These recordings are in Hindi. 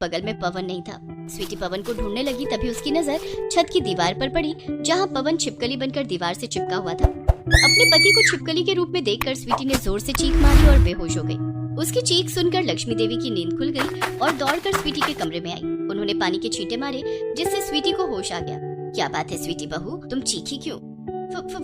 बगल में पवन नहीं था। स्वीटी पवन को ढूंढने लगी, तभी उसकी नजर छत की दीवार पर पड़ी जहाँ पवन छिपकली बनकर दीवार से चिपका हुआ था। अपने पति को छिपकली के रूप में देखकर स्वीटी ने जोर से चीख मारी और बेहोश हो गई। उसकी चीख सुनकर लक्ष्मी देवी की नींद खुल गई और दौड़कर स्वीटी के कमरे में आई। उन्होंने पानी के छींटे मारे जिससे स्वीटी को होश आ गया। क्या बात है स्वीटी बहू, तुम चीखी क्यों?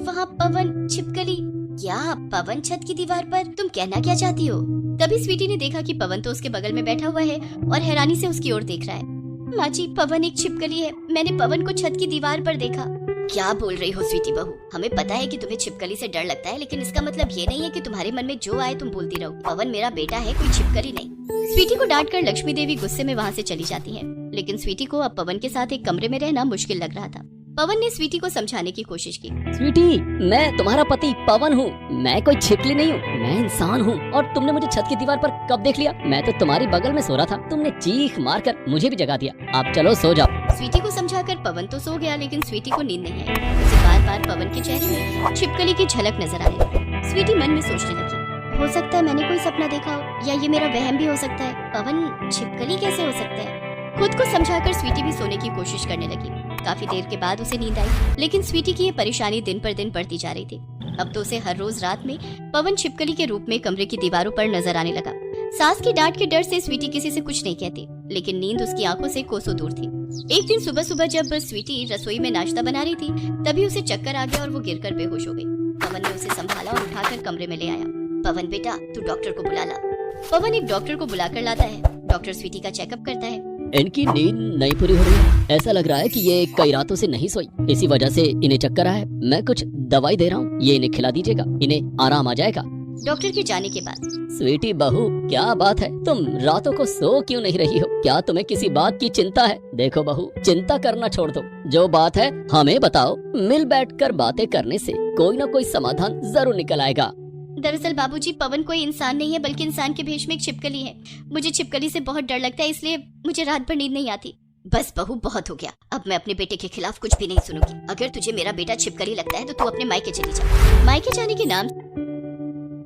वहाँ पवन छिपकली। क्या पवन छत की दीवार पर? तुम कहना क्या चाहती हो? तभी स्वीटी ने देखा कि पवन तो उसके बगल में बैठा हुआ है और हैरानी से उसकी ओर देख रहा है। माँ जी, पवन एक छिपकली है। मैंने पवन को छत की दीवार पर देखा। क्या बोल रही हो स्वीटी बहू? हमें पता है कि तुम्हें छिपकली से डर लगता है, लेकिन इसका मतलब ये नहीं है कि तुम्हारे मन में जो आए तुम बोलती रहो। पवन मेरा बेटा है, कोई छिपकली नहीं। स्वीटी को डांटकर लक्ष्मी देवी गुस्से में वहाँ से चली जाती है, लेकिन स्वीटी को अब पवन के साथ एक कमरे में रहना मुश्किल लग रहा था। पवन ने स्वीटी को समझाने की कोशिश की। स्वीटी, मैं तुम्हारा पति पवन हूँ। मैं कोई छिपकली नहीं हूँ, मैं इंसान हूँ। और तुमने मुझे छत की दीवार पर कब देख लिया? मैं तो तुम्हारी बगल में सो रहा था। तुमने चीख मारकर मुझे भी जगा दिया। अब चलो सो जाओ। स्वीटी को समझाकर पवन तो सो गया, लेकिन स्वीटी को नींद नहीं आई। उसे बार बार पवन के चेहरे में छिपकली की झलक नजर आने लगी। स्वीटी मन में सोचने लगी, हो सकता है मैंने कोई सपना देखा हो, या ये मेरा वहम भी हो सकता है। पवन छिपकली कैसे हो सकता है? खुद को समझाकर स्वीटी भी सोने की कोशिश करने लगी। काफी देर के बाद उसे नींद आई, लेकिन स्वीटी की ये परेशानी दिन पर दिन बढ़ती जा रही थी। अब तो उसे हर रोज रात में पवन छिपकली के रूप में कमरे की दीवारों पर नजर आने लगा। सास की डांट के डर से स्वीटी किसी से कुछ नहीं कहती, लेकिन नींद उसकी आंखों से कोसों दूर थी। एक दिन सुबह सुबह जब स्वीटी रसोई में नाश्ता बना रही थी, तभी उसे चक्कर आ गया और वो गिरकर बेहोश हो गई। पवन ने उसे संभाला और उठाकर कमरे में ले आया। पवन बेटा, तू डॉक्टर को बुला ला। पवन एक डॉक्टर को बुलाकर लाता है। डॉक्टर स्वीटी का चेकअप करता है। इनकी नींद नहीं पूरी हो रही है। ऐसा लग रहा है कि ये कई रातों से नहीं सोई, इसी वजह से इन्हें चक्कर आया है। मैं कुछ दवाई दे रहा हूँ, ये इन्हें खिला दीजिएगा, इन्हें आराम आ जाएगा। डॉक्टर के जाने के बाद, स्वीटी बहू, क्या बात है? तुम रातों को सो क्यों नहीं रही हो? क्या तुम्हें किसी बात की चिंता है? देखो बहू, चिंता करना छोड़ दो। जो बात है हमें बताओ। मिल बैठकर बातें करने से कोई न कोई समाधान जरूर निकल आएगा। दरअसल बाबूजी, पवन कोई इंसान नहीं है, बल्कि इंसान के भेष में एक छिपकली है। मुझे छिपकली से बहुत डर लगता है, इसलिए मुझे रात भर नींद नहीं आती। बस बहू, बहुत हो गया। अब मैं अपने बेटे के खिलाफ कुछ भी नहीं सुनूंगी। अगर तुझे मेरा बेटा छिपकली लगता है तो तू अपने मायके चली जा। मायके जाने के नाम